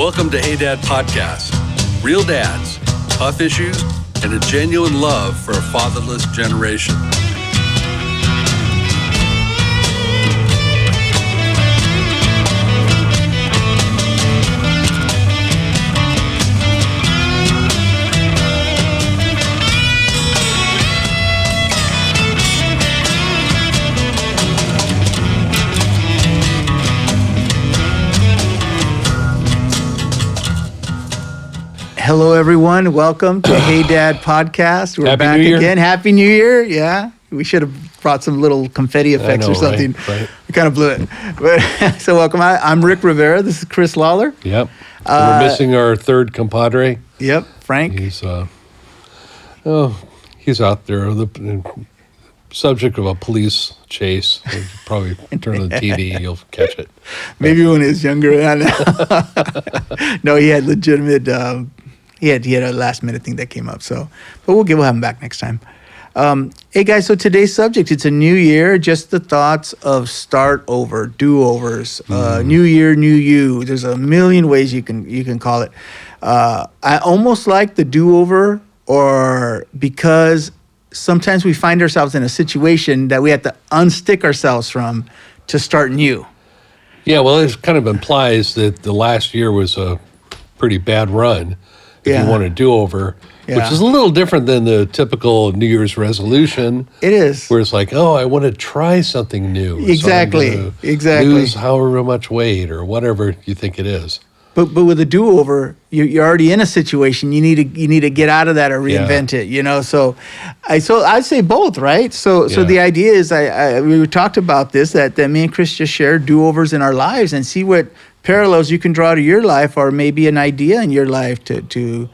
Welcome to Hey Dad Podcast. Real dads, tough issues, and a genuine love for a fatherless generation. Hello, everyone. Welcome to Hey Dad Podcast. We're back again. Happy New Year. Yeah. We should have brought some little confetti effects or something. Right. We kind of blew it. But, so welcome. I'm Rick Rivera. This is Chris Lawler. Yep. We're missing our third compadre. Yep. Frank. He's out there. The subject of a police chase. You'll probably turn on the TV, you'll catch it. Maybe when he was younger. No, he had legitimate... He had a last minute thing that came up. So, but we'll have him back next time. Hey guys, so today's subject, it's a new year, just the thoughts of start over, do-overs, new year, new you. There's a million ways you can call it. I almost like the do-over, or because sometimes we find ourselves in a situation that we have to unstick ourselves from to start new. Yeah, well, it kind of implies that the last year was a pretty bad run. If you want a do-over, which is a little different than the typical New Year's resolution. It is. Where it's like, I want to try something new. Exactly. So lose however much weight or whatever you think it is. But with a do-over, you're already in a situation. You need to get out of that or reinvent it. You know. So I'd say both, right? So the idea is we talked about this that me and Chris just shared do-overs in our lives and see what parallels you can draw to your life, or maybe an idea in your life to do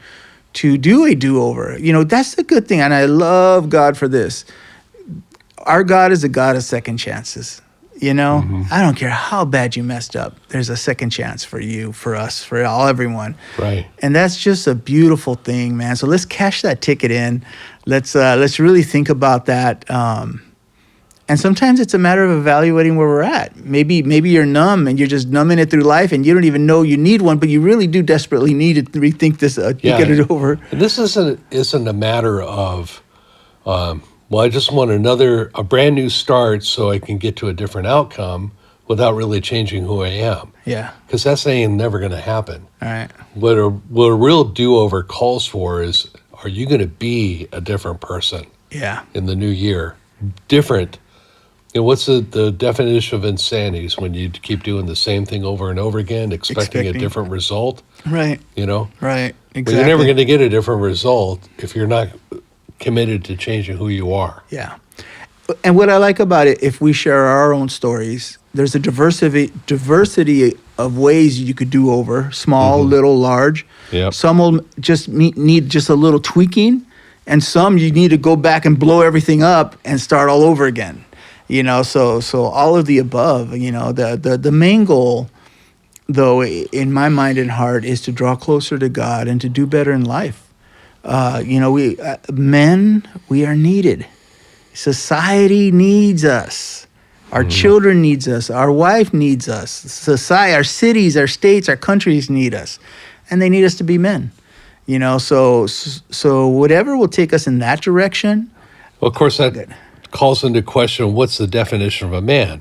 a do-over. You know, that's the good thing, and I love God for this. Our God is a God of second chances. You know, I don't care how bad you messed up. There's a second chance for you, for us, for everyone. Right. And that's just a beautiful thing, man. So let's cash that ticket in. Let's really think about that. And sometimes it's a matter of evaluating where we're at. Maybe you're numb and you're just numbing it through life and you don't even know you need one, but you really do desperately need to rethink this, get it over. And this isn't a matter of, I just want a brand new start so I can get to a different outcome without really changing who I am. Yeah. Because that's ain't never going to happen. All right. What a real do-over calls for is, are you going to be a different person? Yeah. In the new year? Different. You know, what's the definition of insanity? Is when you keep doing the same thing over and over again, expecting a different result. Right. You know? Right. Exactly. But you're never going to get a different result if you're not committed to changing who you are. Yeah. And what I like about it, if we share our own stories, there's a diversity of ways you could do over, small, little, large. Yep. Some will just need just a little tweaking, and some you need to go back and blow everything up and start all over again. You know, so all of the above, you know, the main goal, though, in my mind and heart, is to draw closer to God and to do better in life. You know, we are needed. Society needs us. Our children needs us. Our wife needs us. Society, our cities, our states, our countries need us, and they need us to be men. You know, so whatever will take us in that direction. Well, of course, that calls into question what's the definition of a man,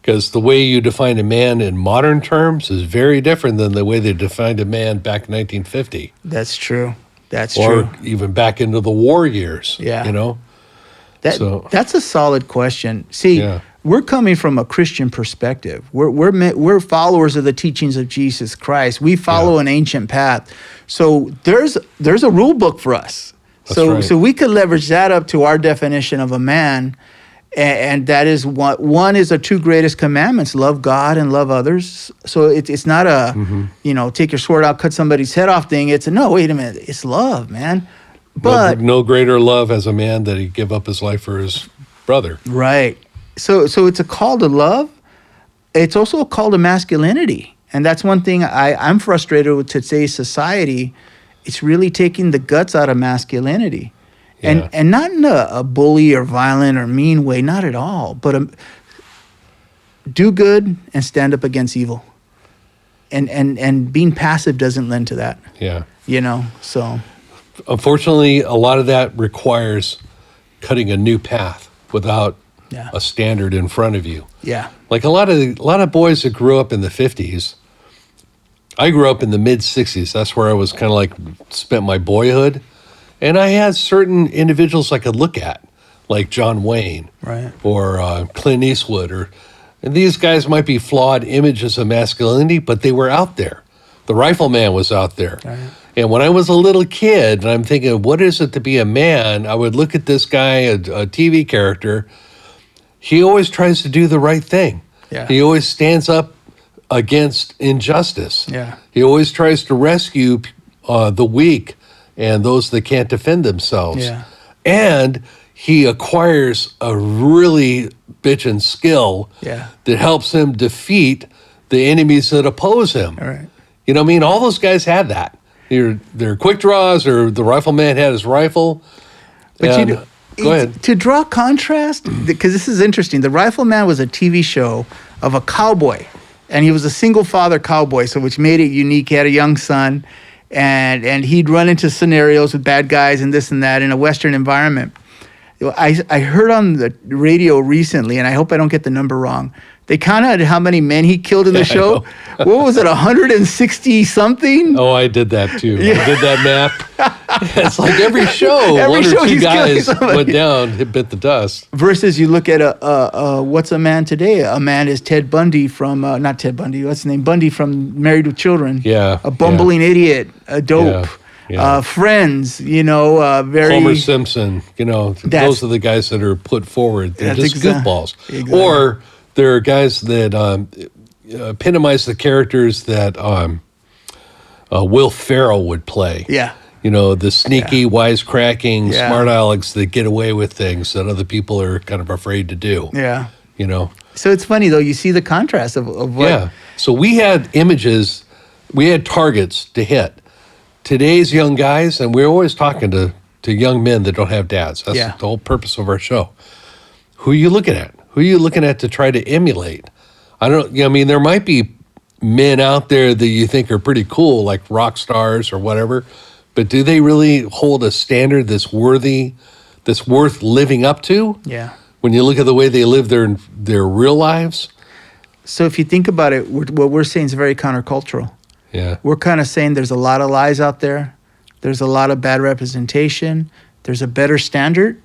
because the way you define a man in modern terms is very different than the way they defined a man back in 1950. That's true. That's true. Or even back into the war years. Yeah. You know? That's a solid question. See, we're coming from a Christian perspective. We're followers of the teachings of Jesus Christ. We follow an ancient path. So there's a rule book for us. So we could leverage that up to our definition of a man, and that is one is the two greatest commandments: love God and love others. So it's not a take your sword out, cut somebody's head off thing. It's wait a minute, it's love, man. But no greater love as a man that he give up his life for his brother. Right. So it's a call to love. It's also a call to masculinity, and that's one thing I'm frustrated with today's society. It's really taking the guts out of masculinity. And not in a bully or violent or mean way, not at all, but do good and stand up against evil. and being passive doesn't lend to that. Yeah. So Unfortunately, a lot of that requires cutting a new path without Yeah. a standard in front of you. yeah, Like a lot of boys that grew up in the 50s. I grew up in the mid 60s. That's where I was kind of like spent my boyhood. And I had certain individuals I could look at, like John Wayne right, or Clint Eastwood. And these guys might be flawed images of masculinity, but they were out there. The Rifleman was out there. Right. And when I was a little kid, and I'm thinking, what is it to be a man? I would look at this guy, a TV character. He always tries to do the right thing. Yeah. He always stands up against injustice. Yeah. He always tries to rescue the weak and those that can't defend themselves. Yeah. And he acquires a really bitchin' skill Yeah. that helps him defeat the enemies that oppose him. all right. You know what I mean? All those guys had that. They're quick draws, or the Rifleman had his rifle. But And- go ahead. To draw contrast, because this is interesting. The Rifleman was a TV show of a cowboy, and he was a single father cowboy, so which made it unique. He had a young son, and he'd run into scenarios with bad guys and this and that in a Western environment. I heard on the radio recently, and I hope I don't get the number wrong. They counted how many men he killed in the show. What was it, 160 something? Oh, I did that too. I did that map. It's like every show, Every one show or two he's killing guys somebody. went down, bit the dust. Versus you look at what's a man today? A man is Ted Bundy from, not Ted Bundy, what's his name? Bundy from Married with Children. Yeah, A bumbling idiot, a dope. Yeah. Friends, very... Homer Simpson, those are the guys that are put forward. They're That's just exa- goofballs. exactly. Or there are guys that epitomize the characters that Will Ferrell would play. Yeah. The sneaky, wisecracking, Yeah. smart Alex that get away with things that other people are kind of afraid to do. Yeah. You know? So it's funny, though. You see the contrast of what... Yeah. So we had images, we had targets to hit. Today's young guys, and we're always talking to young men that don't have dads. That's Yeah. the whole purpose of our show. Who are you looking at? Who are you looking at to try to emulate? There might be men out there that you think are pretty cool, like rock stars or whatever, but do they really hold a standard that's worth living up to? Yeah. When you look at the way they live their real lives? So if you think about it, what we're saying is very countercultural. Yeah. We're kind of saying there's a lot of lies out there. There's a lot of bad representation. There's a better standard,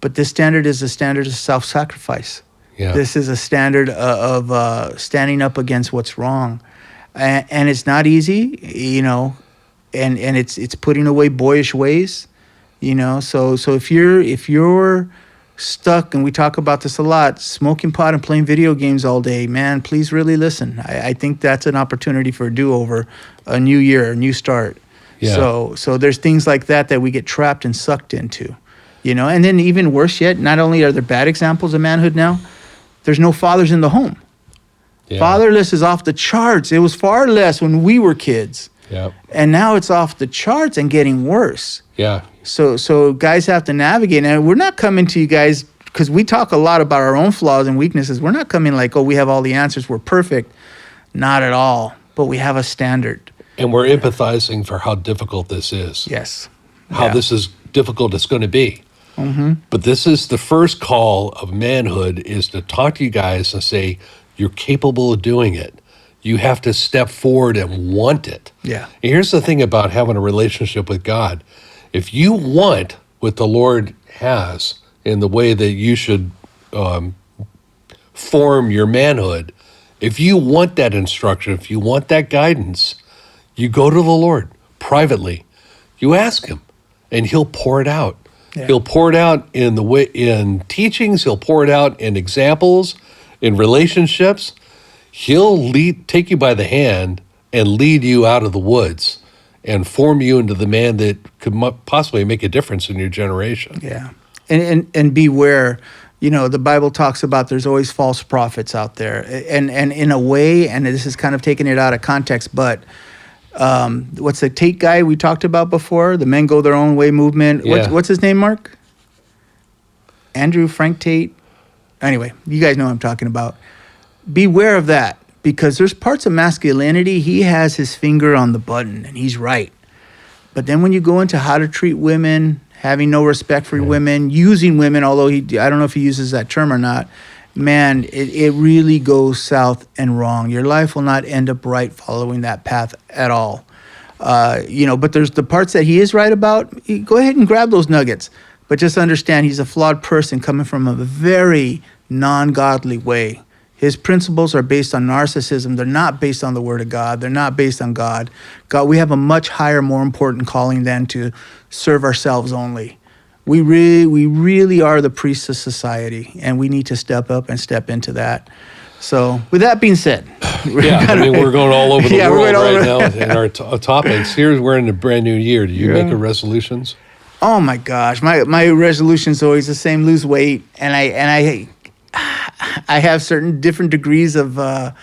but this standard is a standard of self-sacrifice. Yeah. This is a standard of standing up against what's wrong, and it's not easy, and it's putting away boyish ways, So if you're stuck, and we talk about this a lot, smoking pot and playing video games all day, man, please really listen. I think that's an opportunity for a do-over, a new year, a new start. Yeah. So there's things like that we get trapped and sucked into, And then even worse yet, not only are there bad examples of manhood now, there's no fathers in the home. Yeah. Fatherless is off the charts. It was far less when we were kids. Yeah. And now it's off the charts and getting worse. Yeah. So guys have to navigate. And we're not coming to you guys, because we talk a lot about our own flaws and weaknesses. We're not coming like, we have all the answers, we're perfect. Not at all. But we have a standard. And we're empathizing for how difficult this is. Yes. How Yeah. this is difficult it's going to be. Mm-hmm. But this is the first call of manhood, is to talk to you guys and say, you're capable of doing it. You have to step forward and want it. Yeah. And here's the thing about having a relationship with God. If you want what the Lord has in the way that you should form your manhood, if you want that instruction, if you want that guidance, you go to the Lord privately. You ask him, and he'll pour it out. Yeah. He'll pour it out in teachings. He'll pour it out in examples, in relationships. He'll take you by the hand and lead you out of the woods and form you into the man that could possibly make a difference in your generation. Yeah. And beware, the Bible talks about there's always false prophets out there. And in a way, and this is kind of taking it out of context, but what's the Tate guy we talked about before? The Men Go Their Own Way movement. Yeah. What's his name, Mark? Andrew Frank Tate. Anyway, you guys know what I'm talking about. Beware of that, because there's parts of masculinity, he has his finger on the button and he's right. But then when you go into how to treat women, having no respect for women, using women, although I don't know if he uses that term or not, man, it really goes south and wrong. Your life will not end up right following that path at all. But there's the parts that he is right about. Go ahead and grab those nuggets. But just understand he's a flawed person coming from a very non-godly way. His principles are based on narcissism. They're not based on the Word of God. They're not based on God. We have a much higher, more important calling than to serve ourselves only. We really are the priests of society, and we need to step up and step into that. So with that being said, we're going all over the world right now in our topics. We're in a brand new year. Do you make a resolutions? Oh my gosh, my resolution's always the same: lose weight, and I have certain different degrees of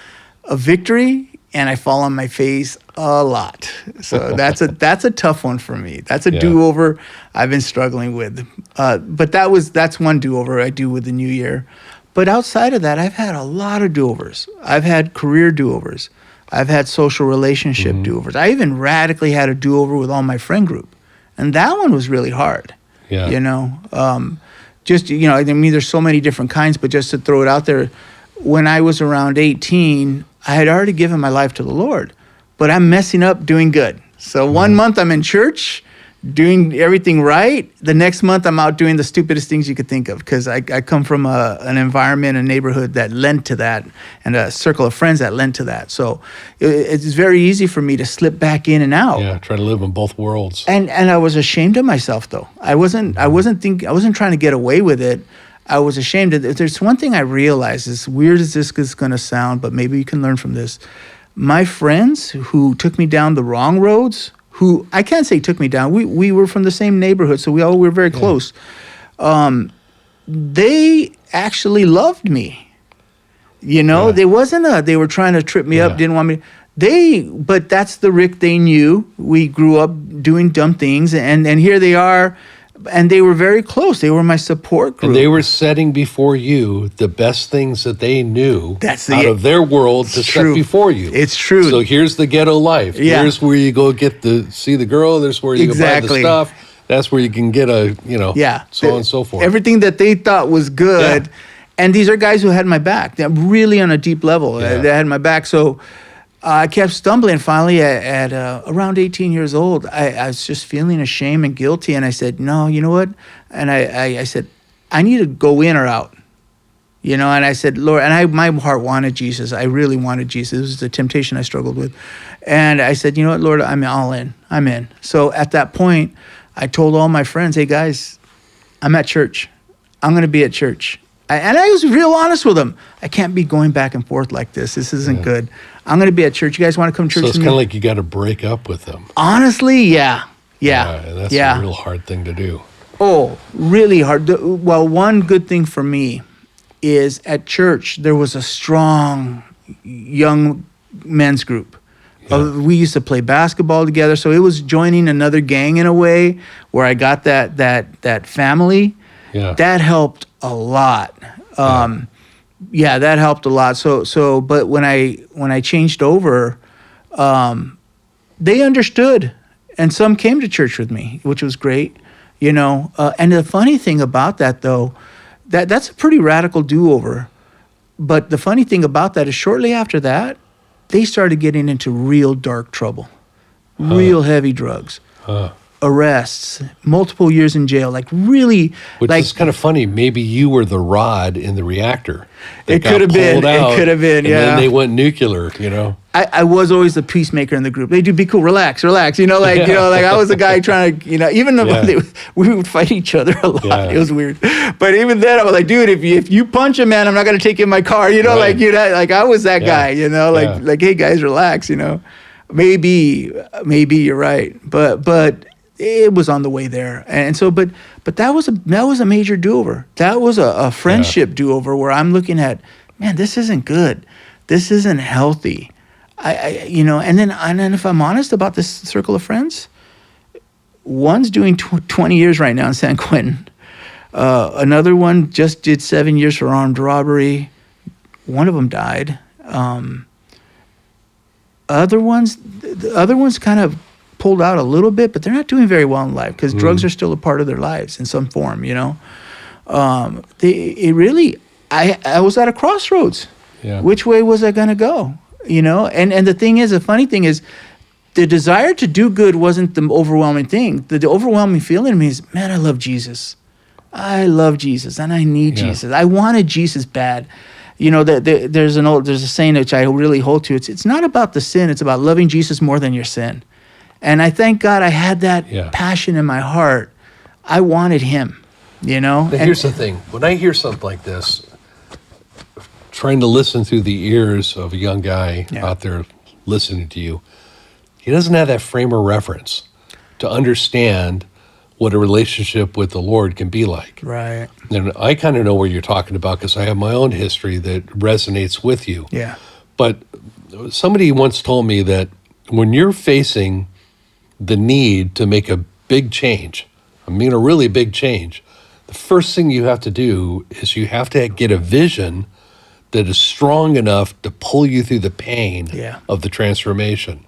victory, and I fall on my face a lot. So that's a tough one for me. That's a do-over I've been struggling with. But that's one do-over I do with the new year. But outside of that, I've had a lot of do-overs. I've had career do-overs. I've had social relationship do-overs. I even radically had a do-over with all my friend group. And that one was really hard. Yeah. There's so many different kinds, but just to throw it out there, when I was around 18, I had already given my life to the Lord, but I'm messing up doing good. So 1 month I'm in church, doing everything right. The next month I'm out doing the stupidest things you could think of, because I come from an environment, a neighborhood that lent to that, and a circle of friends that lent to that. So it's very easy for me to slip back in and out. Yeah, try to live in both worlds. And I was ashamed of myself, though. I wasn't trying to get away with it. I was ashamed. There's one thing I realized, as weird as this is going to sound, but maybe you can learn from this. My friends who took me down the wrong roads, who I can't say took me down. We were from the same neighborhood, so we were very close. They actually loved me. They were trying to trip me up, didn't want me. But that's the Rick they knew. We grew up doing dumb things, and here they are. And they were very close. They were my support group. And they were setting before you the best things that they knew out of their world to set before you. It's true. So here's the ghetto life. Yeah. Here's where you go see the girl. There's where you go buy the stuff. That's where you can get so on and so forth. Everything that they thought was good. Yeah. And these are guys who had my back. They're really on a deep level. Yeah. They had my back. So I kept stumbling. Finally, at around 18 years old, I was just feeling ashamed and guilty. And I said, no, you know what? And I said, I need to go in or out. And I said, Lord, and my heart wanted Jesus. I really wanted Jesus. This was the temptation I struggled with. And I said, you know what, Lord, I'm all in. I'm in. So at that point, I told all my friends, hey, guys, I'm at church. I'm going to be at church. And I was real honest with them. I can't be going back and forth like this. This isn't good. I'm going to be at church. You guys want to come to church with me? So it's kind of like you got to break up with them. Honestly, yeah. That's a real hard thing to do. Oh, really hard. Well, one good thing for me is at church, there was a strong young men's group. Yeah. We used to play basketball together. So it was joining another gang in a way where I got that family. Yeah. That helped a lot. That helped a lot. So, but when I changed over, they understood, and some came to church with me, which was great, And the funny thing about that, though, that's a pretty radical do-over. But the funny thing about that is, shortly after that, they started getting into real dark trouble, real heavy drugs. Arrests, multiple years in jail, Which is kind of funny. Maybe you were the rod in the reactor. It could have been. It could have been. And then they went nuclear. I was always the peacemaker in the group. They do be cool, relax. I was the guy trying to, even though we would fight each other a lot. Yeah. It was weird. But even then, I was like, dude, if you punch a man, I'm not gonna take you in my car. Right. I was that guy. Hey guys, relax. Maybe you're right, but it was on the way there, and so but that was a major do-over. That was a friendship do-over where I'm looking at, man, this isn't good, this isn't healthy. And then if I'm honest about this circle of friends, one's doing 20 years right now in San Quentin. Another one just did 7 years for armed robbery. One of them died. the other ones kind of pulled out a little bit, but they're not doing very well in life because drugs are still a part of their lives in some form, you know. I was at a crossroads. Yeah. Which way was I going to go? You know, and the funny thing is, the desire to do good wasn't the overwhelming thing. The overwhelming feeling in me is, man, I love Jesus. I love Jesus, and I need Jesus. I wanted Jesus bad. You know, there's a saying which I really hold to. It's not about the sin. It's about loving Jesus more than your sin. And I thank God I had that passion in my heart. I wanted him, you know. Now, here's the thing. When I hear something like this, trying to listen through the ears of a young guy out there listening to you, he doesn't have that frame of reference to understand what a relationship with the Lord can be like. Right. And I kind of know what you're talking about because I have my own history that resonates with you. Yeah. But somebody once told me that when you're facing the need to make a big change, I mean a really big change, the first thing you have to do is you have to get a vision that is strong enough to pull you through the pain of the transformation.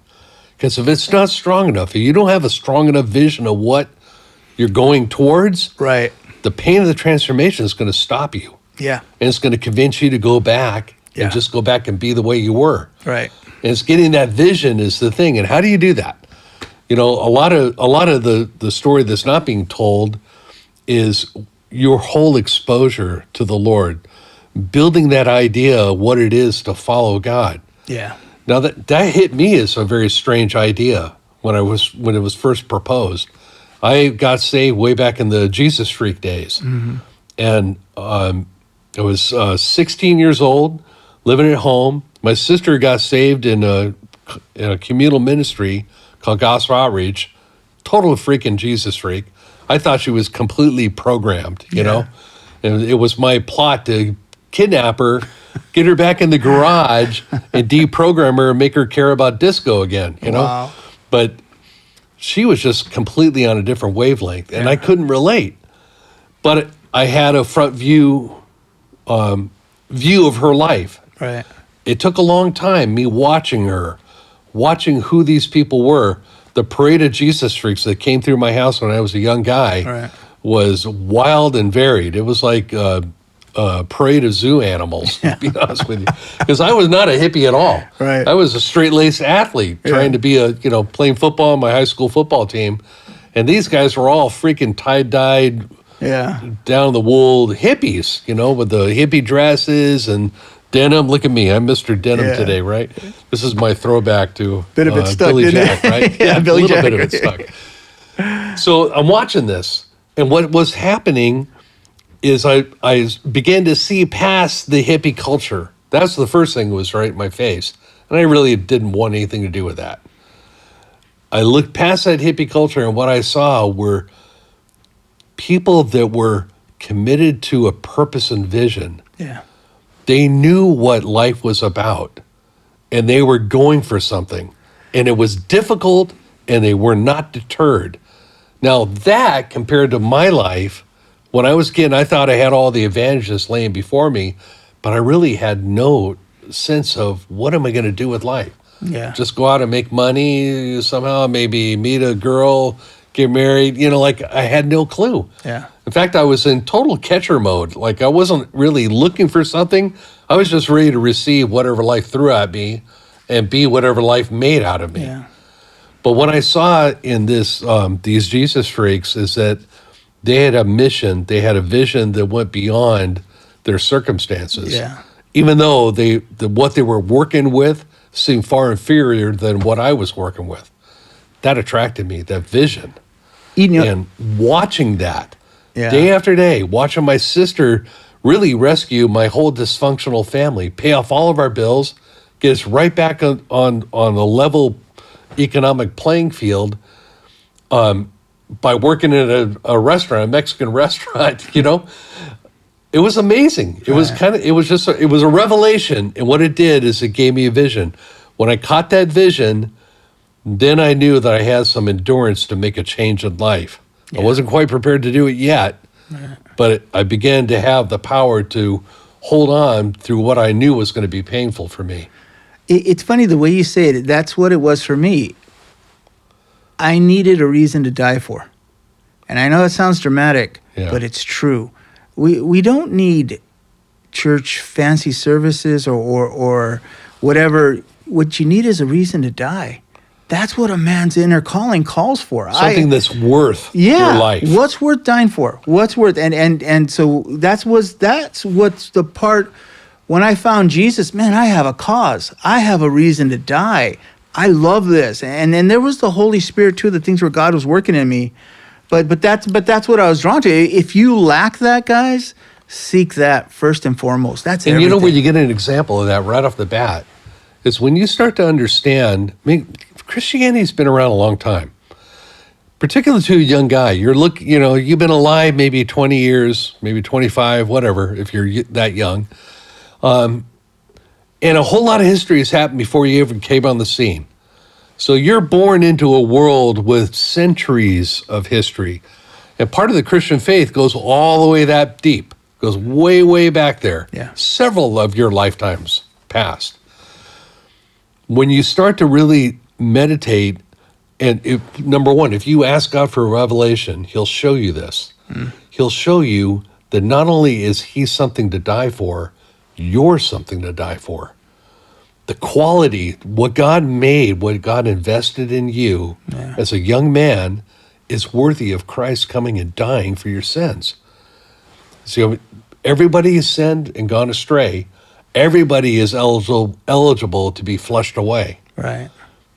Because if it's not strong enough, if you don't have a strong enough vision of what you're going towards, right, the pain of the transformation is going to stop you. Yeah. And it's going to convince you to go back and just go back and be the way you were. Right. And it's getting that vision is the thing. And how do you do that? You know, a lot of the story that's not being told is your whole exposure to the Lord, building that idea of what it is to follow God. Yeah. Now that hit me as a very strange idea when it was first proposed. I got saved way back in the Jesus Freak days. Mm-hmm. And I was 16 years old, living at home. My sister got saved in a communal ministry called Gospel Outreach. Total freaking Jesus freak. I thought she was completely programmed, you know? And it was my plot to kidnap her, get her back in the garage, and deprogram her and make her care about disco again, you know? Wow. But she was just completely on a different wavelength, and I couldn't relate. But I had a front view of her life. Right. It took a long time, me watching her, watching who these people were. The parade of Jesus freaks that came through my house when I was a young guy was wild and varied. It was like a parade of zoo animals, to be honest with you. Because I was not a hippie at all. Right. I was a straight-laced athlete trying to be playing football on my high school football team. And these guys were all freaking tie-dyed, down the wool hippies, you know, with the hippie dresses and denim. Look at me. I'm Mr. Denim today, right? This is my throwback to bit of it stuck, Billy Jack, right? Billy Jack. A little bit of it stuck. So I'm watching this, and what was happening is I began to see past the hippie culture. That's the first thing that was right in my face. And I really didn't want anything to do with that. I looked past that hippie culture, and what I saw were people that were committed to a purpose and vision. Yeah. They knew what life was about, and they were going for something. And it was difficult, and they were not deterred. Now that, compared to my life, when I was a kid, I thought I had all the advantages laying before me, but I really had no sense of what am I going to do with life? Yeah. Just go out and make money somehow, maybe meet a girl, get married, like I had no clue. Yeah. In fact, I was in total catcher mode. Like I wasn't really looking for something. I was just ready to receive whatever life threw at me and be whatever life made out of me. Yeah. But what I saw in these Jesus freaks is that they had a mission, they had a vision that went beyond their circumstances. Yeah. Even though what they were working with seemed far inferior than what I was working with. That attracted me, that vision. And watching that day after day, watching my sister really rescue my whole dysfunctional family, pay off all of our bills, get us right back on a level economic playing field by working at a restaurant, a Mexican restaurant, It was amazing. It was it was a revelation. And what it did is it gave me a vision. When I caught that vision, then I knew that I had some endurance to make a change in life. I wasn't quite prepared to do it yet, but I began to have the power to hold on through what I knew was going to be painful for me. It's funny the way you say it. That's what it was for me. I needed a reason to die for. And I know it sounds dramatic, but it's true. We don't need church fancy services or whatever. What you need is a reason to die. That's what a man's inner calling calls for. Something that's worth your life. What's worth dying for? What's worth and so that's what's the part when I found Jesus, man, I have a cause. I have a reason to die. I love this. And then there was the Holy Spirit too, the things where God was working in me. But that's what I was drawn to. If you lack that, guys, seek that first and foremost. That's everything. And you know where you get an example of that right off the bat is when you start to understand. I mean, Christianity's been around a long time, particularly to a young guy. You've been alive maybe 20 years, maybe 25, whatever, if you're that young. And a whole lot of history has happened before you ever came on the scene. So you're born into a world with centuries of history. And part of the Christian faith goes all the way that deep, goes way, way back there. Yeah. Several of your lifetimes past. When you start to really meditate, and number one, if you ask God for a revelation, he'll show you this. He'll show you that not only is he something to die for, you're something to die for. The quality, what God made, what God invested in you as a young man is worthy of Christ coming and dying for your sins. So everybody has sinned and gone astray. Everybody is eligible to be flushed away. Right.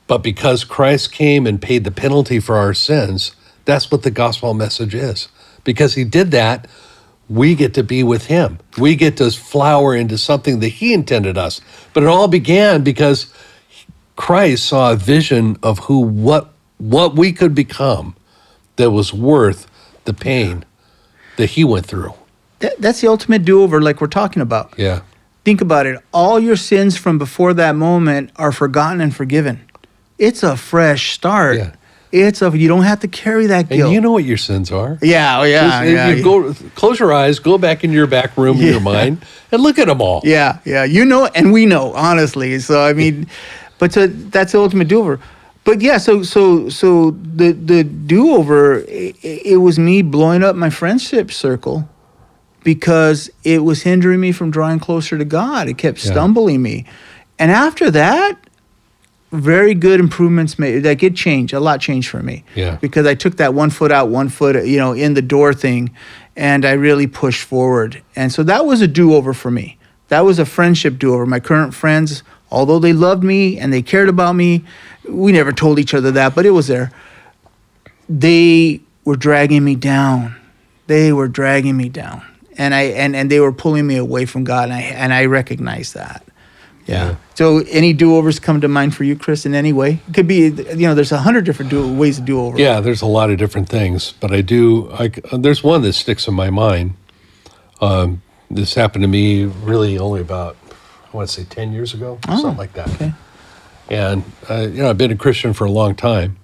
But because Christ came and paid the penalty for our sins, that's what the gospel message is. Because he did that, we get to be with him. We get to flower into something that he intended us. But it all began because Christ saw a vision of what we could become that was worth the pain that he went through. That's the ultimate do-over like we're talking about. Yeah. Think about it. All your sins from before that moment are forgotten and forgiven. It's a fresh start. Yeah. You don't have to carry that guilt. And you know what your sins are. Yeah. Close your eyes, go back in your back room in your mind, and look at them all. Yeah. You know, and we know, honestly. So, I mean, that's the ultimate do-over. But yeah, so the do-over, it was me blowing up my friendship circle because it was hindering me from drawing closer to God. It kept stumbling me. And after that, very good improvements made. Like a lot changed for me. Yeah. Because I took that 1 foot out, 1 foot, in the door thing, and I really pushed forward. And so that was a do-over for me. That was a friendship do-over. My current friends, although they loved me and they cared about me, we never told each other that, but it was there. They were dragging me down. And they were pulling me away from God, and I recognized that. Yeah. So any do-overs come to mind for you, Chris, in any way? It could be, there's 100 different ways to do over. Yeah, there's a lot of different things, but there's one that sticks in my mind. This happened to me really only about, I want to say 10 years ago, something like that. Okay. And, I've been a Christian for a long time,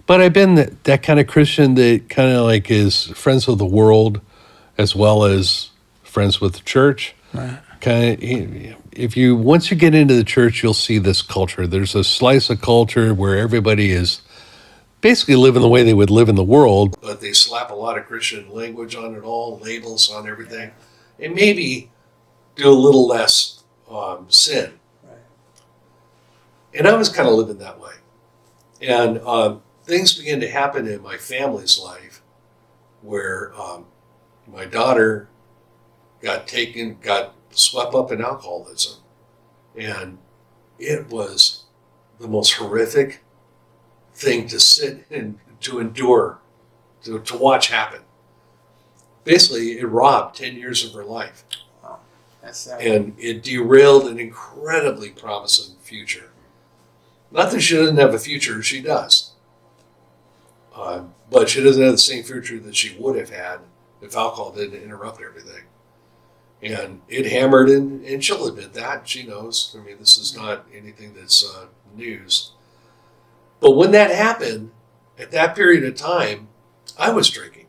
but I've been that kind of Christian that kind of like is friends with the world as well as friends with the church. Right. Once you get into the church, you'll see this culture. There's a slice of culture where everybody is basically living the way they would live in the world, but they slap a lot of Christian language on it all, labels on everything, and maybe do a little less sin. Right. And I was kind of living that way. And things began to happen in my family's life where my daughter got swept up in alcoholism. And it was the most horrific thing to sit and to endure, to watch happen. Basically, it robbed 10 years of her life. Wow. That's sad. And it derailed an incredibly promising future. Not that she doesn't have a future, she does. But she doesn't have the same future that she would have had if alcohol didn't interrupt everything. And it hammered, and she'll admit that. She knows. I mean, this is not anything that's news. But when that happened, at that period of time, I was drinking.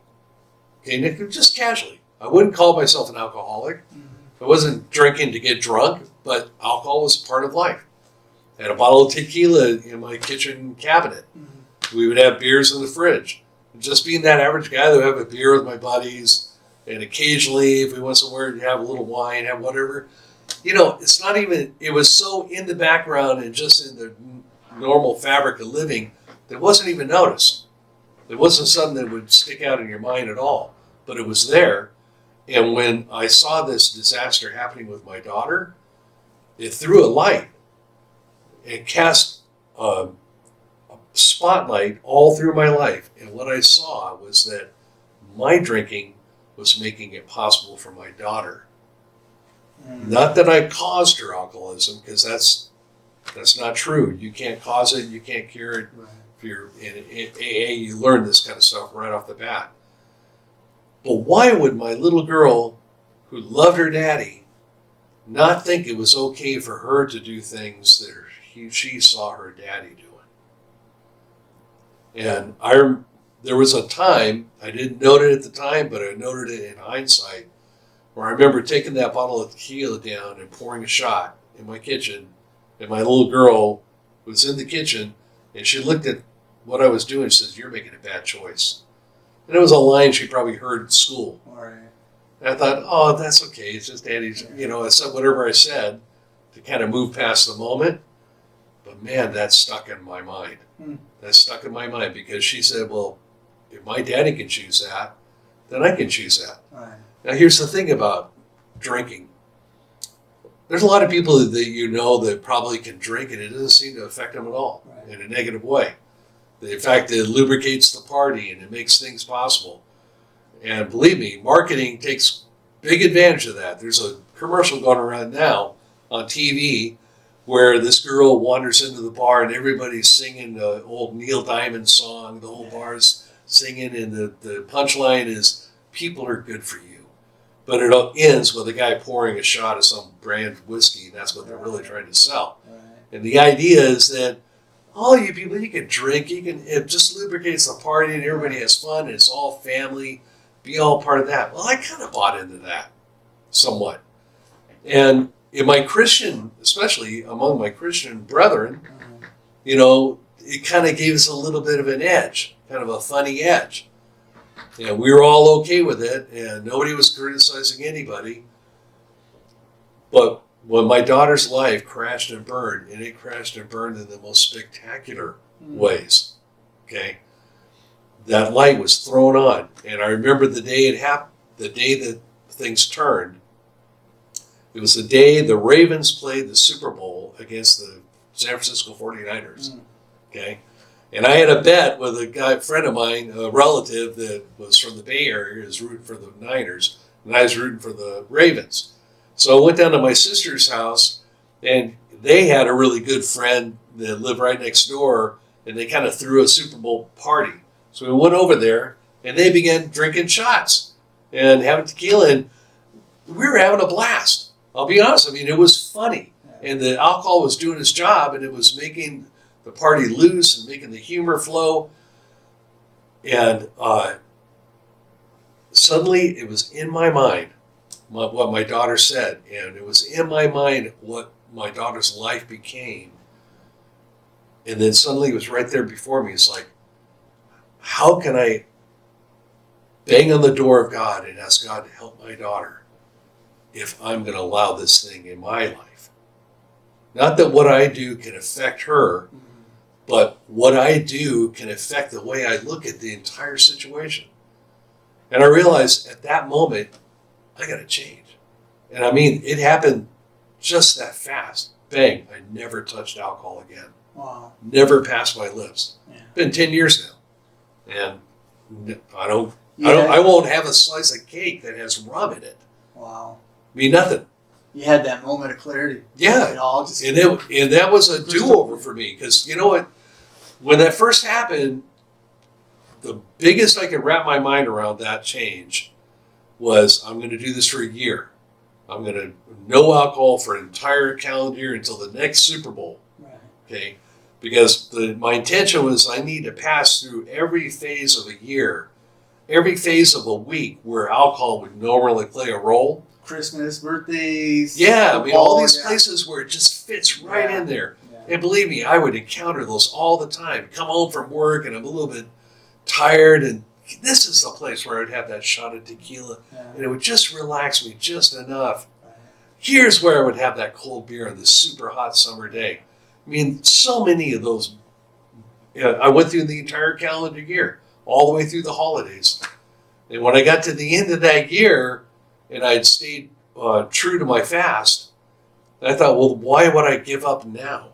Okay, just casually. I wouldn't call myself an alcoholic. I wasn't drinking to get drunk, but alcohol was part of life. Had a bottle of tequila in my kitchen cabinet. We would have beers in the fridge. Just being that average guy that would have a beer with my buddies, and occasionally if we went somewhere, you have a little wine, have whatever. It's not even, it was so in the background and just in the normal fabric of living that it wasn't even noticed. It wasn't something that would stick out in your mind at all, but it was there. And when I saw this disaster happening with my daughter, it threw a light. It cast a spotlight all through my life. And what I saw was that my drinking was making it possible for my daughter. Not that I caused her alcoholism, because that's not true. You can't cause it, you can't cure it. Right. If you're in AA, you learn this kind of stuff right off the bat. But why would my little girl, who loved her daddy, not think it was okay for her to do things that she saw her daddy doing? And there was a time, I didn't note it at the time, but I noted it in hindsight, where I remember taking that bottle of tequila down and pouring a shot in my kitchen, and my little girl was in the kitchen, and she looked at what I was doing and says, "You're making a bad choice." And it was a line she probably heard at school. Right. And I thought, oh, that's okay. It's just Daddy's, I said whatever I said to kind of move past the moment. But man, that stuck in my mind. That stuck in my mind because she said, well, if my daddy can choose that, then I can choose that. Right. Now, here's the thing about drinking. There's a lot of people that that probably can drink, and it doesn't seem to affect them at all in a negative way. In fact, it lubricates the party and it makes things possible. And believe me, marketing takes big advantage of that. There's a commercial going around now on TV where this girl wanders into the bar and everybody's singing the old Neil Diamond song. The whole bar's singing, and the punchline is, people are good for you. But it ends with a guy pouring a shot of some brand whiskey. That's what they're really trying to sell. Right. And the idea is that all you people, you can drink, it just lubricates the party and everybody has fun and it's all family, be all part of that. Well, I kind of bought into that somewhat. And in my Christian, especially among my Christian brethren, it kind of gave us a little bit of an edge, kind of a funny edge. And we were all okay with it and nobody was criticizing anybody. But when my daughter's life crashed and burned, and it crashed and burned in the most spectacular ways, okay, that light was thrown on. And I remember the day it happened, the day that things turned. It was the day the Ravens played the Super Bowl against the San Francisco 49ers, okay? And I had a bet with a friend of mine, a relative that was from the Bay Area, was rooting for the Niners, and I was rooting for the Ravens. So I went down to my sister's house, and they had a really good friend that lived right next door, and they kind of threw a Super Bowl party. So we went over there, and they began drinking shots and having tequila, and we were having a blast. I'll be honest, it was funny. And the alcohol was doing its job, and it was making the party loose and making the humor flow. And suddenly it was in my mind what my daughter said, and it was in my mind what my daughter's life became. And then suddenly it was right there before me. It's like, how can I bang on the door of God and ask God to help my daughter if I'm going to allow this thing in my life? Not that what I do can affect her, but what I do can affect the way I look at the entire situation. And I realized at that moment, I got to change. And it happened just that fast. Bang, I never touched alcohol again. Wow. Never passed my lips. Yeah. Been 10 years now. And I won't have a slice of cake that has rum in it. Wow. Nothing. You had that moment of clarity. Yeah. It all just And that was a do-over for me. Because you know what? When that first happened, the biggest I could wrap my mind around that change was, I'm going to do this for a year. I'm going to no alcohol for an entire calendar year until the next Super Bowl. Right. Okay? Because my intention was I need to pass through every phase of a year, every phase of a week where alcohol would normally play a role. Christmas, birthdays. Yeah, football, all these places where it just fits right in there. Yeah. And believe me, I would encounter those all the time. Come home from work and I'm a little bit tired, and this is the place where I'd have that shot of tequila, and it would just relax me just enough. Here's where I would have that cold beer on this super hot summer day. I mean, so many of those. I went through the entire calendar year, all the way through the holidays. And when I got to the end of that year, and I'd stayed true to my fast, I thought, well, why would I give up now?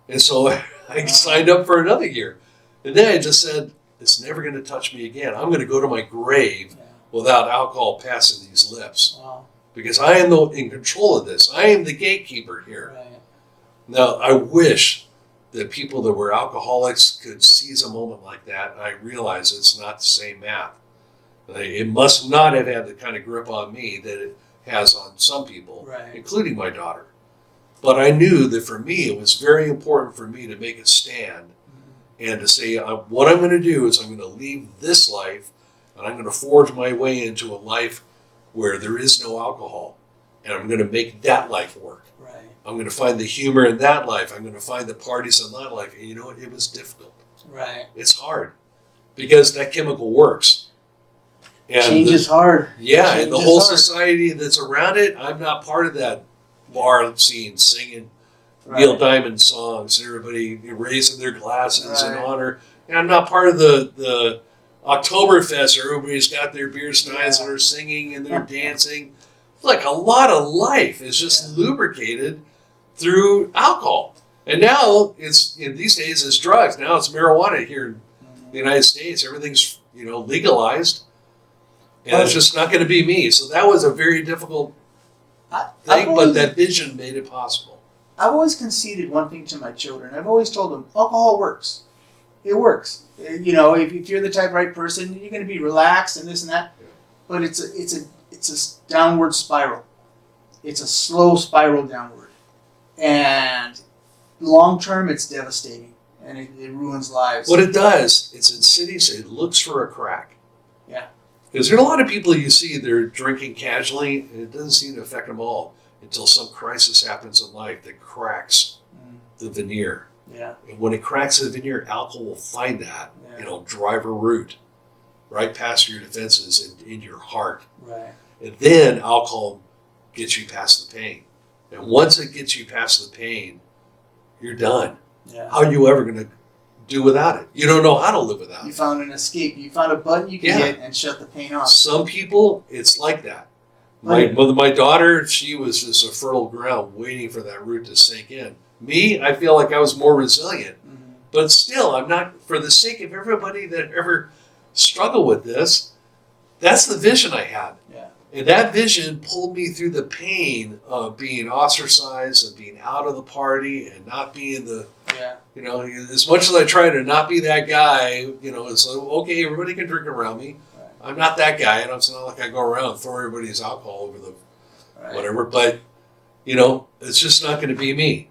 And so I signed up for another year. And then I just said, it's never going to touch me again. I'm going to go to my grave without alcohol passing these lips. Wow. Because I am in control of this. I am the gatekeeper here. Right. Now, I wish that people that were alcoholics could seize a moment like that. And I realize it's not the same math. It must not have had the kind of grip on me that it has on some people, including my daughter. But I knew that for me, it was very important for me to make a stand and to say, what I'm going to do is I'm going to leave this life and I'm going to forge my way into a life where there is no alcohol. And I'm going to make that life work. Right. I'm going to find the humor in that life. I'm going to find the parties in that life. And you know what? It was difficult. Right. It's hard because that chemical works. And change is hard. Yeah, change and the whole society that's around it, I'm not part of that bar scene singing Neil Diamond songs, everybody raising their glasses in honor. And I'm not part of the Oktoberfest where everybody's got their beer steins and they're singing and they're dancing. Like a lot of life is just lubricated through alcohol. And now these days it's drugs. Now it's marijuana here in the United States. Everything's legalized. And it's just not going to be me. So that was a very difficult thing, but that vision made it possible. I've always conceded one thing to my children. I've always told them, alcohol works. It works. If you're the type right person, you're going to be relaxed and this and that. Yeah. But it's a downward spiral. It's a slow spiral downward. And long term, it's devastating. And it ruins lives. What it does, it's insidious. It looks for a crack. Yeah. Because there are a lot of people you see, they're drinking casually, and it doesn't seem to affect them all until some crisis happens in life that cracks the veneer. Yeah. And when it cracks the veneer, alcohol will find that, drive a root right past your defenses and in your heart. Right. And then alcohol gets you past the pain. And once it gets you past the pain, you're done. Yeah. How are you ever going to do without it? You don't know how to live without it. You found an escape. You found a button you can hit and shut the pain off. Some people, it's like that. My daughter, she was just a fertile ground waiting for that root to sink in. Me, I feel like I was more resilient. Mm-hmm. But still, I'm not, for the sake of everybody that ever struggled with this, that's the vision I had. Yeah. And that vision pulled me through the pain of being ostracized and being out of the party and not being as much as I try to not be that guy, it's like, okay, everybody can drink around me. Right. I'm not that guy, and it's not like I go around and throw everybody's alcohol over the whatever, but, it's just not going to be me.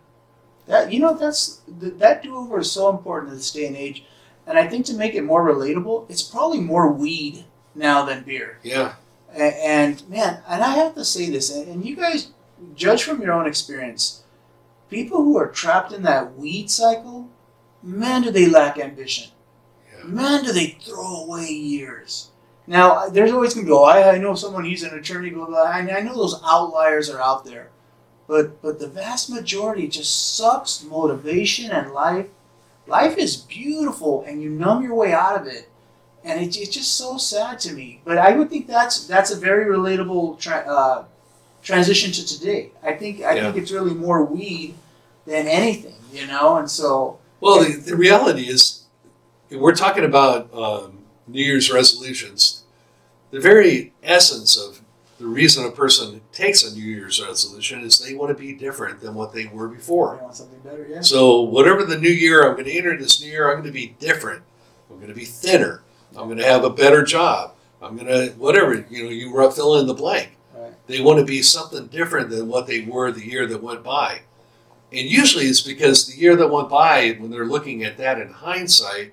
That do-over is so important in this day and age. And I think to make it more relatable, it's probably more weed now than beer. Yeah. And man, and I have to say this, and you guys judge from your own experience. People who are trapped in that weed cycle, man, do they lack ambition. Yeah. Man, do they throw away years. Now, there's always going to be, I know someone, he's an attorney, blah, blah. I know those outliers are out there. But the vast majority just sucks motivation and life. Life is beautiful, and you numb your way out of it. And it's just so sad to me. But I would think that's a very relatable transition to today. I think it's really more weed than anything, and so... Well, the reality is, we're talking about New Year's resolutions. The very essence of the reason a person takes a New Year's resolution is they want to be different than what they were before. They want something better, yeah. So whatever the new year, I'm going to enter this new year, I'm going to be different. I'm going to be thinner. I'm going to have a better job. I'm going to, whatever, you fill in the blank. Right. They want to be something different than what they were the year that went by. And usually it's because the year that went by, when they're looking at that in hindsight,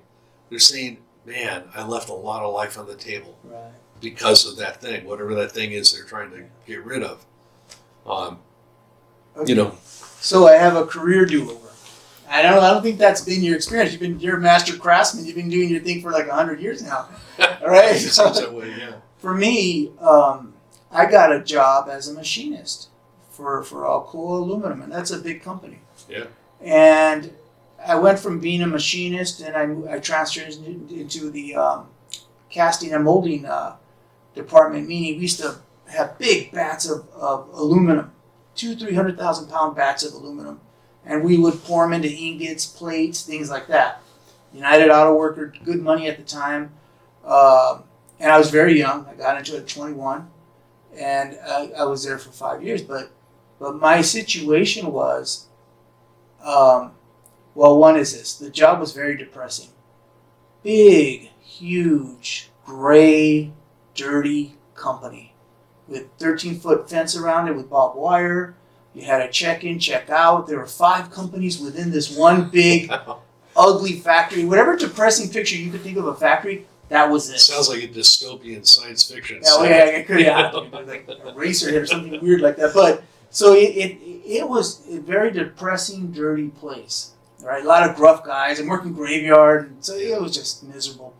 they're saying, man, I left a lot of life on the table. Right. Because of that thing, whatever that thing is they're trying to get rid of. Okay. So I have a career do-over. I don't think that's been your experience. You're a master craftsman. You've been doing your thing for like 100 years now. All right. Seems that way, yeah. For me, I got a job as a machinist for Alcoa Aluminum, and that's a big company. Yeah. And I went from being a machinist, and I transferred into the casting and molding department, meaning we used to have big bats of aluminum, 300,000 pound bats of aluminum, and we would pour them into ingots, plates, things like that. United Auto Worker, good money at the time, and I was very young. I got into it at 21, and I was there for 5 years. But my situation was, one is this: the job was very depressing. Big, huge, gray, dirty company with 13-foot fence around it with barbed wire. You had to check in, check out. There were 5 companies within this one big, ugly factory. Whatever depressing picture you could think of a factory, that was it. Sounds like a dystopian science fiction. Yeah, it could have like a racer hit or something weird like that. But so it was a very depressing, dirty place. Right, a lot of gruff guys. I'm working graveyard, and so it was just miserable.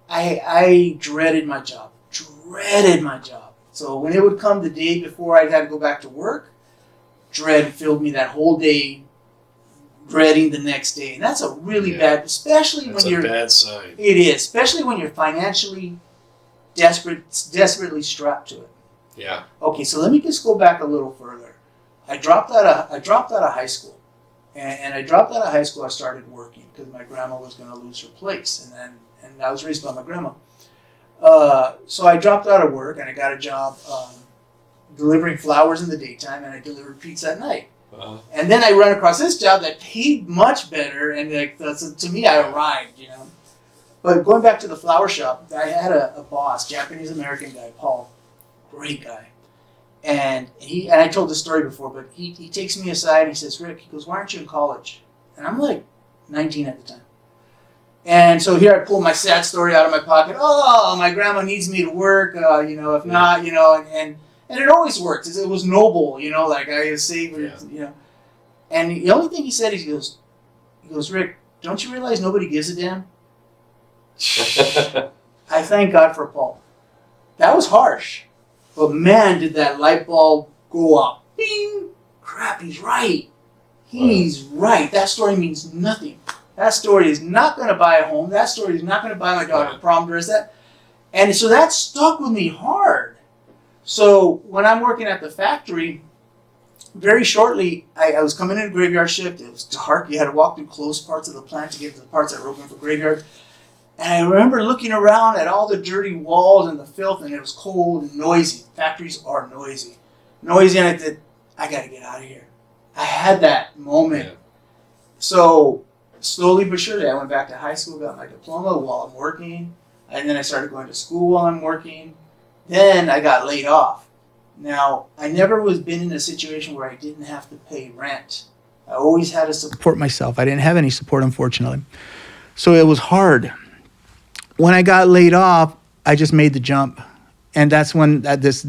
I dreaded my job. So when it would come the day before I had to go back to work, dread filled me that whole day, dreading the next day. And that's a really bad, especially when you're... That's a bad sign. It is, especially when you're financially desperately strapped to it. Yeah. Okay, so let me just go back a little further. I dropped out of high school. And I dropped out of high school, I started working because my grandma was going to lose her place. And I was raised by my grandma. So I dropped out of work and I got a job delivering flowers in the daytime, and I delivered pizza at night. Uh-huh. And then I run across this job that paid much better, and to me, I arrived, But going back to the flower shop, I had a boss, Japanese-American guy, Paul, great guy. And I told this story before, but he takes me aside and he says, Rick, he goes, why aren't you in college? And I'm like 19 at the time. And so here I pull my sad story out of my pocket. Oh, my grandma needs me to work, if not, and it always worked. It was noble, like I saved, And the only thing he said is, he goes, Rick, don't you realize nobody gives a damn? I thank God for Paul. That was harsh. But man, did that light bulb go up. Bing! Crap, he's right. He's right. That story means nothing. That story is not going to buy a home. That story is not going to buy my daughter a prom dress. And so that stuck with me hard. So when I'm working at the factory, very shortly, I was coming in a graveyard shift. It was dark. You had to walk through closed parts of the plant to get to the parts that were open for graveyard. And I remember looking around at all the dirty walls and the filth, and it was cold and noisy. Factories are noisy. And I said, I got to get out of here. I had that moment. Yeah. So slowly but surely, I went back to high school, got my diploma while I'm working, and then I started going to school while I'm working. Then I got laid off. Now, I never been in a situation where I didn't have to pay rent. I always had to support myself. I didn't have any support, unfortunately. So it was hard. When I got laid off, I just made the jump. And that's when at this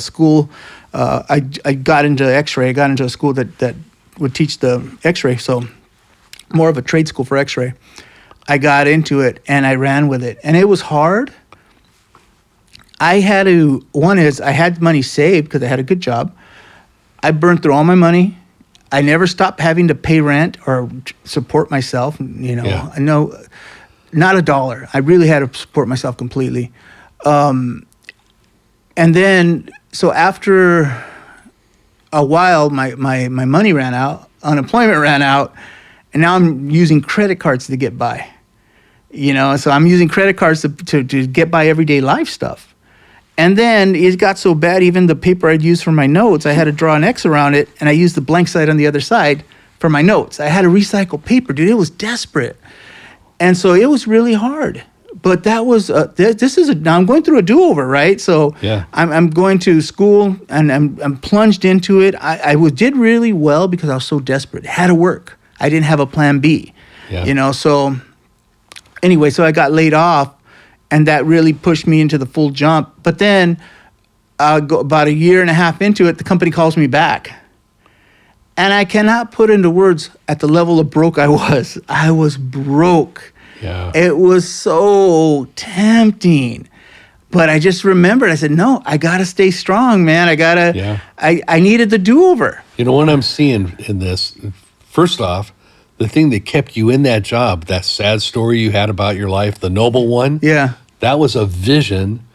school, I got into X-ray. I got into a school that would teach the X-ray, so more of a trade school for X-ray. I got into it, and I ran with it. And it was hard. I had money saved because I had a good job. I burned through all my money. I never stopped having to pay rent or support myself. I know, not a dollar. I really had to support myself completely. And then, so after a while, my money ran out, unemployment ran out, and now I'm using credit cards to get by. So I'm using credit cards to get by everyday life stuff. And then it got so bad, even the paper I'd use for my notes, I had to draw an X around it, and I used the blank side on the other side for my notes. I had to recycle paper, dude. It was desperate. And so it was really hard. But that was, now I'm going through a do-over, right? So yeah. I'm going to school, and I'm plunged into it. I did really well because I was so desperate. It had to work. I didn't have a plan B, So anyway, so I got laid off. And that really pushed me into the full jump. But then about a year and a half into it, the company calls me back. And I cannot put into words at the level of broke I was. I was broke. Yeah. It was so tempting. But I just remembered, I said, no, I got to stay strong, man. I needed the do-over. You know what I'm seeing in this? First off, the thing that kept you in that job, that sad story you had about your life, the noble one, Yeah. that was a vision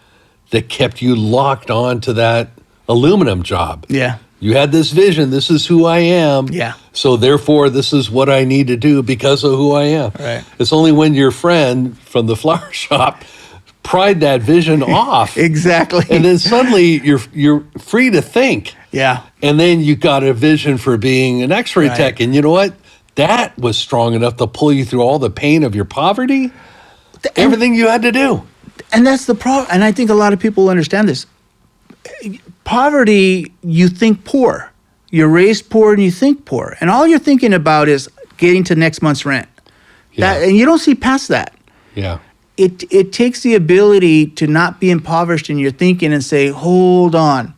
that kept you locked on to that aluminum job. Yeah. You had this vision, this is who I am. Yeah. So therefore, this is what I need to do because of who I am. Right. It's only when your friend from the flower shop pried that vision off. Exactly. And then suddenly you're free to think. Yeah. And then you got a vision for being an x-ray Right. tech. And you know what? That was strong enough to pull you through all the pain of your poverty, everything you had to do. And that's the problem. And I think a lot of people understand this. Poverty, you think poor. You're raised poor and you think poor. And all you're thinking about is getting to next month's rent. Yeah. And you don't see past that. Yeah. It takes the ability to not be impoverished in your thinking and say, hold on.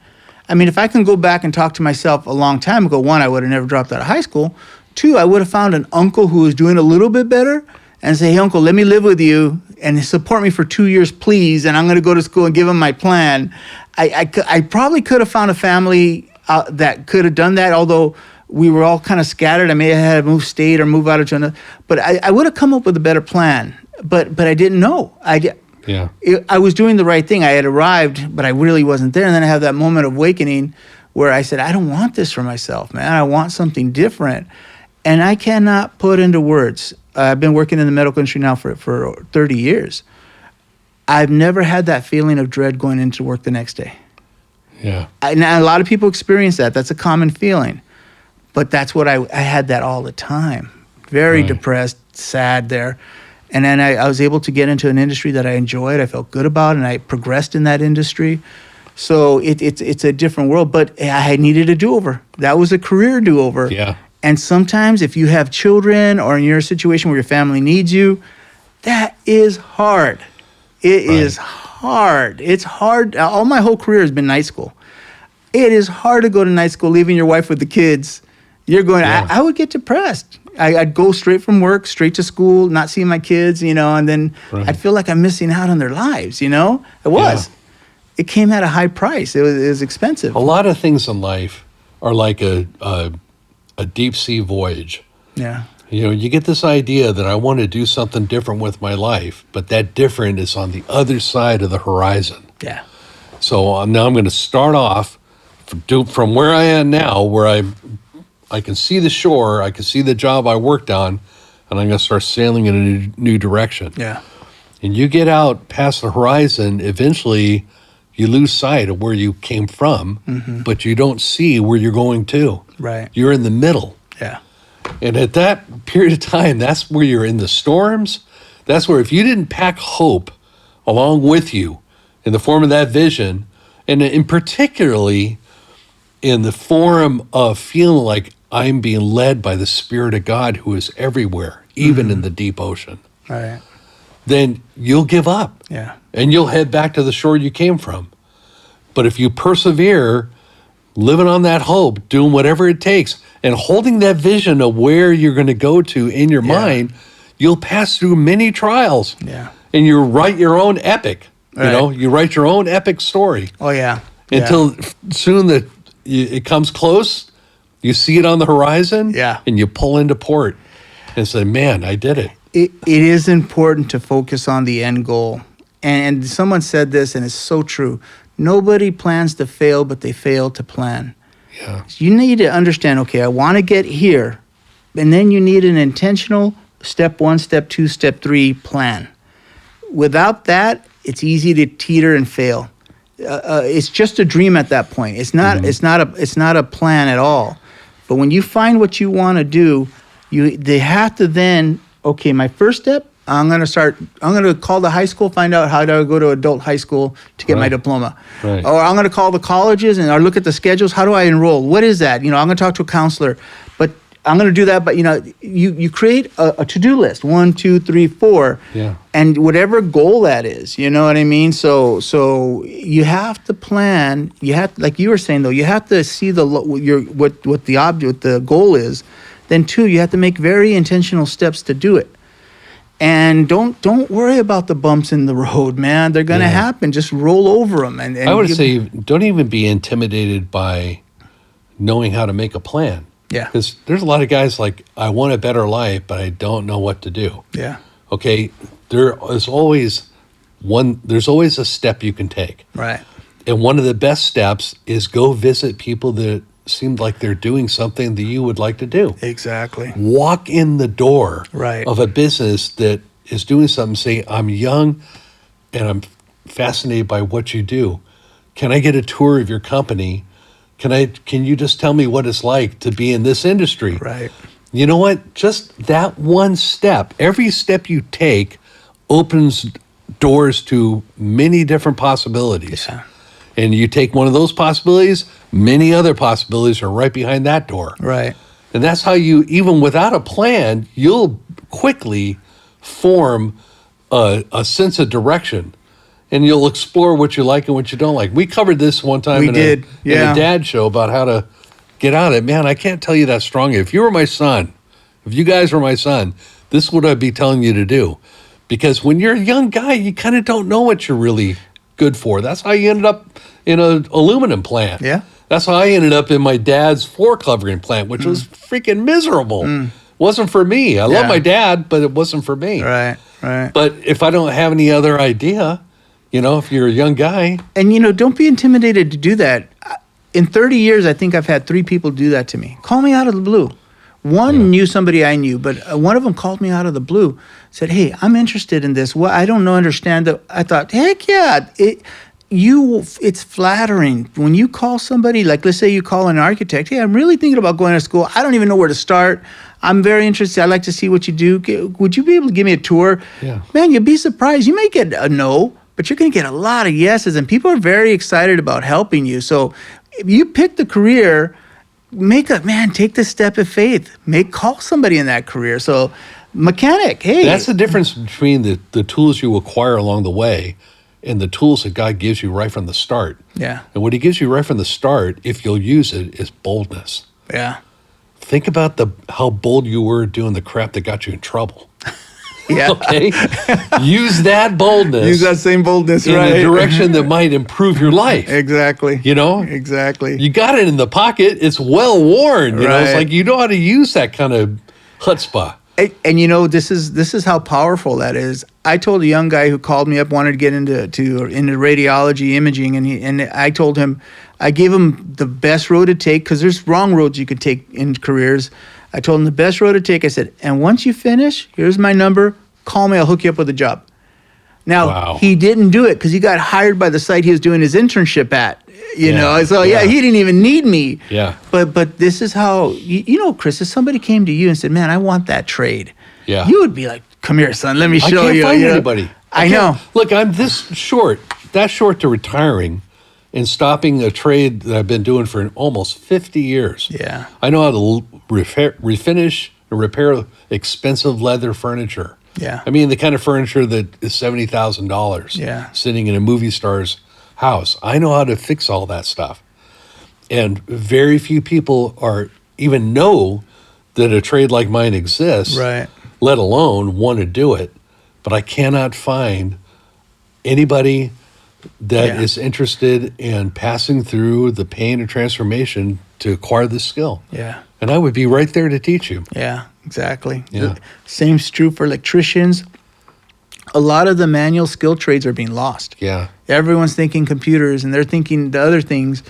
I mean, if I can go back and talk to myself a long time ago, one, I would have never dropped out of high school. Two, I would have found an uncle who was doing a little bit better and say, hey, uncle, let me live with you and support me for 2 years, please. And I'm going to go to school and give him my plan. I probably could have found a family that could have done that, although we were all kind of scattered. I may have had to move state or move out of China. But I would have come up with a better plan. But I didn't know. Yeah. I was doing the right thing. I had arrived, but I really wasn't there. And then I have that moment of awakening where I said, I don't want this for myself, man. I want something different. And I cannot put into words. I've been working in the medical industry now for 30 years. I've never had that feeling of dread going into work the next day. Yeah. And a lot of people experience that. That's a common feeling. But that's what I had that all the time. Very Right. depressed, sad there. And then I was able to get into an industry that I enjoyed, I felt good about, and I progressed in that industry. So it's a different world, but I needed a do-over. That was a career do-over. Yeah. And sometimes if you have children or you're in a situation where your family needs you, that is hard. It is hard. It's hard. All my whole career has been night school. It is hard to go to night school, leaving your wife with the kids. You're going, Yeah. I would get depressed. I'd go straight from work, straight to school, not seeing my kids, and then Right. I'd feel like I'm missing out on their lives, It was. Yeah. It came at a high price. It was expensive. A lot of things in life are like a deep sea voyage. Yeah. You get this idea that I want to do something different with my life, but that different is on the other side of the horizon. Yeah. So now I'm going to start off from where I am now, where I can see the shore, I can see the job I worked on, and I'm going to start sailing in a new direction. Yeah. And you get out past the horizon, eventually you lose sight of where you came from, but you don't see where you're going to. Right. You're in the middle. Yeah. And at that period of time, that's where you're in the storms. That's where if you didn't pack hope along with you in the form of that vision, and in particularly in the form of feeling like I'm being led by the Spirit of God who is everywhere, even in the deep ocean, Right. then you'll give up. Yeah. And you'll head back to the shore you came from. But if you persevere, living on that hope, doing whatever it takes, and holding that vision of where you're going to go to in your mind, you'll pass through many trials. Yeah. And you write your own epic. Right. You write your own epic story Oh, yeah. until soon that it comes close, you see it on the horizon, Yeah. and you pull into port and say, man, I did it. It is important to focus on the end goal. And someone said this, and it's so true. Nobody plans to fail, but they fail to plan. Yeah. You need to understand, okay, I want to get here. And then you need an intentional step 1, step 2, step 3 plan. Without that, it's easy to teeter and fail. It's just a dream at that point. It's not. It's not a plan at all. But when you find what you want to do, they have to then. Okay, my first step. I'm going to call the high school, find out how do I go to adult high school to get my diploma. Right. Or I'm going to call the colleges and or look at the schedules. How do I enroll? What is that? I'm going to talk to a counselor. But I'm going to do that. But, you create a to-do list, 1, 2, 3, 4. Yeah. And whatever goal that is, you know what I mean? So you have to plan. You have, like you were saying, though, you have to see what the object, what the goal is. Then 2, you have to make very intentional steps to do it. And don't worry about the bumps in the road, man. They're going to happen. Just roll over them. And I would say don't even be intimidated by knowing how to make a plan. Yeah. Because there's a lot of guys like, I want a better life, but I don't know what to do. Yeah. Okay, there's always a step you can take. Right. And one of the best steps is go visit people that seem like they're doing something that you would like to do. Exactly. Walk in the door Right. of a business that is doing something, say, I'm young and I'm fascinated by what you do. Can I get a tour of your company? Can you just tell me what it's like to be in this industry? Right. You know what? Just that one step, every step you take opens doors to many different possibilities. Yeah. And you take one of those possibilities, many other possibilities are right behind that door. Right. And that's how you, even without a plan, you'll quickly form a sense of direction. And you'll explore what you like and what you don't like. We covered this one time in a dad show about how to get out of it. Man, I can't tell you that strongly. If you were my son, if you guys were my son, this is what I'd be telling you to do. Because when you're a young guy, you kind of don't know what you're really good for. That's how you ended up in an aluminum plant. Yeah. That's how I ended up in my dad's floor covering plant, which was freaking miserable. Wasn't for me. I love my dad, but it wasn't for me. Right. Right. But if I don't have any other idea, if you're a young guy. And, don't be intimidated to do that. In 30 years, I think I've had 3 people do that to me. Call me out of the blue. One knew somebody I knew, but one of them called me out of the blue, said, hey, I'm interested in this. Well, I don't understand that. I thought, heck yeah, it's flattering. When you call somebody, like let's say you call an architect, hey, I'm really thinking about going to school. I don't even know where to start. I'm very interested. I'd like to see what you do. Would you be able to give me a tour? Yeah. Man, you'd be surprised. You may get a no, but you're going to get a lot of yeses, and people are very excited about helping you. So if you pick the career, take the step of faith. Call somebody in that career. So mechanic, hey. That's the difference between the tools you acquire along the way and the tools that God gives you right from the start. Yeah. And what he gives you right from the start, if you'll use it, is boldness. Yeah. Think about how bold you were doing the crap that got you in trouble. Yeah. Okay? Use that boldness. Use that same boldness, in right? a direction that might improve your life. Exactly. Exactly. You got it in the pocket. It's well worn. You know, it's like you know how to use that kind of chutzpah. And this is how powerful that is. I told a young guy who called me up, wanted to get into radiology imaging, and I told him, I gave him the best road to take, because there's wrong roads you could take in careers. I told him the best road to take. I said, and once you finish, here's my number. Call me. I'll hook you up with a job. Now, he didn't do it because he got hired by the site he was doing his internship at. You know, so he didn't even need me. Yeah. But this is how, Chris, if somebody came to you and said, man, I want that trade. Yeah. You would be like, come here, son, let me show you. I can't find anybody. I know. Look, I'm that short to retiring and stopping a trade that I've been doing for almost 50 years. Yeah. I know how to refinish and repair expensive leather furniture. Yeah. I mean, the kind of furniture that is $70,000 sitting in a movie star's house. I know how to fix all that stuff. And very few people even know that a trade like mine exists, right, let alone want to do it. But I cannot find anybody that is interested in passing through the pain and transformation to acquire this skill. Yeah. And I would be right there to teach you. Yeah, exactly. Yeah. Same's true for electricians. A lot of the manual skill trades are being lost. Yeah. Everyone's thinking computers and they're thinking the other things.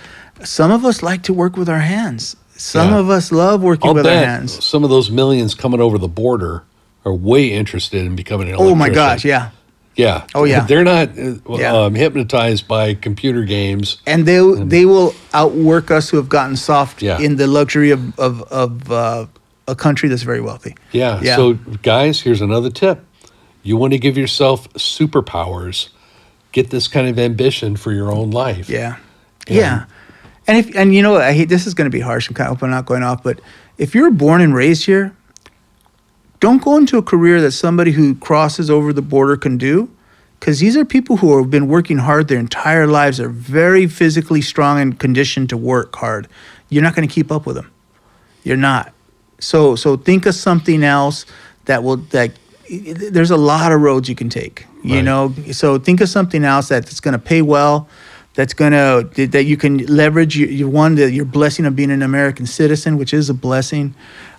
Some of us like to work with our hands. Some of us love working with our hands. Some of those millions coming over the border are way interested in becoming an electrician. Oh my gosh, yeah. Yeah. Oh yeah. They're not hypnotized by computer games. And they will outwork us who have gotten soft in the luxury of a country that's very wealthy. Yeah. So guys, here's another tip. You want to give yourself superpowers, get this kind of ambition for your own life. Yeah. Yeah. And I hate, this is going to be harsh. I'm not going off, but if you're born and raised here, don't go into a career that somebody who crosses over the border can do, because these are people who have been working hard their entire lives. They're very physically strong and conditioned to work hard. You're not going to keep up with them. You're not. So think of something else that there's a lot of roads you can take, you Right. know? So think of something else that's going to pay well, that you can leverage your blessing of being an American citizen, which is a blessing.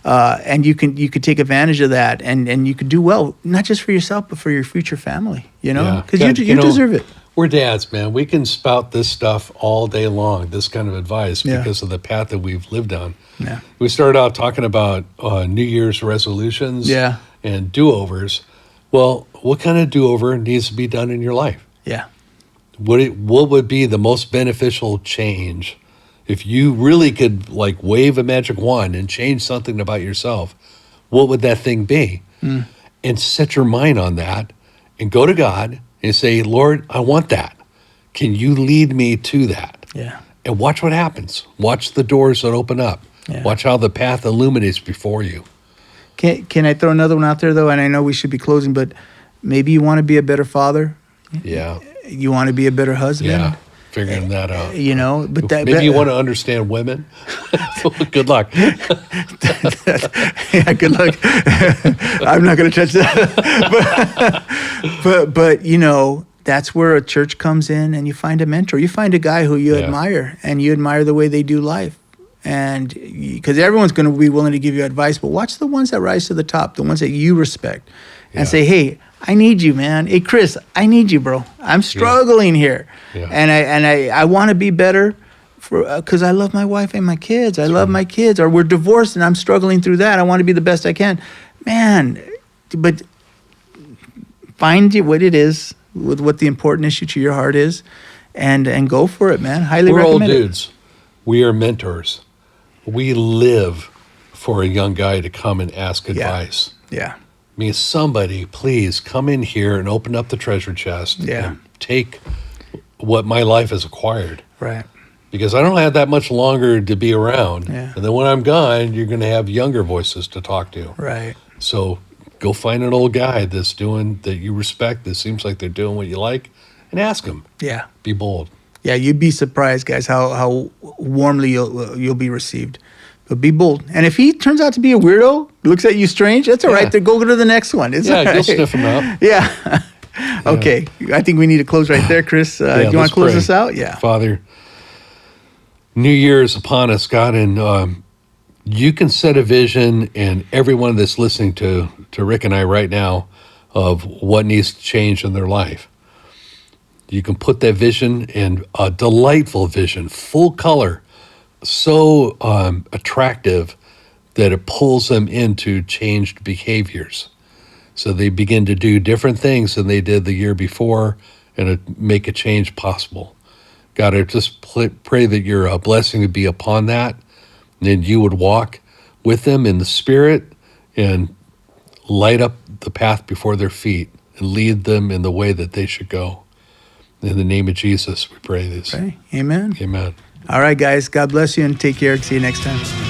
And you could take advantage of that, and you could do well, not just for yourself, but for your future family, you know, Yeah. because God, you know, deserve it. We're dads, man. We can spout this stuff all day long, this kind of advice, Yeah. because of the path that we've lived on. Yeah. We started out talking about New Year's resolutions Yeah. and do-overs. Well, what kind of do-over needs to be done in your life? Yeah. What would be the most beneficial change if you really could like wave a magic wand and change something about yourself? What would that thing be? And set your mind on that and go to God and say, Lord, I want that. Can you lead me to that? Yeah. And watch what happens. Watch the doors that open up. Yeah. Watch how the path illuminates before you. Can I throw another one out there though? And I know we should be closing, but maybe you want to be a better father. Yeah. You want to be a better husband. Yeah. Figuring that out. You know, but Maybe you want to understand women. Good luck. Yeah, good luck. I'm not going to touch that. but you know, that's where a church comes in, and you find a mentor. You find a guy who you Yeah. admire, and you admire the way they do life. And because everyone's going to be willing to give you advice, but watch the ones that rise to the top, the ones that you respect, and Yeah. say, "Hey, I need you, man. Hey, Chris, I need you, bro. I'm struggling here, Yeah. and I want to be better." Because I love my wife and my kids. I love my kids. Or we're divorced and I'm struggling through that. I want to be the best I can. Man, but find what it is, with what the important issue to your heart is, and go for it, man. Highly We're old recommend it. dudes. We are mentors. We live for a young guy to come and ask advice. Yeah. I mean, somebody, please come in here and open up the treasure chest Yeah. and take what my life has acquired. Right. Because I don't have that much longer to be around. Yeah. And then when I'm gone, you're going to have younger voices to talk to. Right. So go find an old guy that's doing, that you respect, that seems like they're doing what you like, and ask them. Yeah. Be bold. Yeah. You'd be surprised, guys, how warmly you'll be received. But be bold. And if he turns out to be a weirdo, looks at you strange, that's all Yeah. right. Then go to the next one. It's all Yeah, go right. sniff him out. Yeah. Okay. I think we need to close right there, Chris. Do you want let's to close pray. this out? Yeah. Father, New Year is upon us, God, and you can set a vision, and everyone that's listening to Rick and I right now, of what needs to change in their life. You can put that vision in a delightful vision, full color, so attractive that it pulls them into changed behaviors. So they begin to do different things than they did the year before, and make a change possible. God, I just pray that your blessing would be upon that, and you would walk with them in the Spirit and light up the path before their feet and lead them in the way that they should go. In the name of Jesus, we pray this. Okay. Amen. Amen. All right, guys. God bless you and take care. See you next time.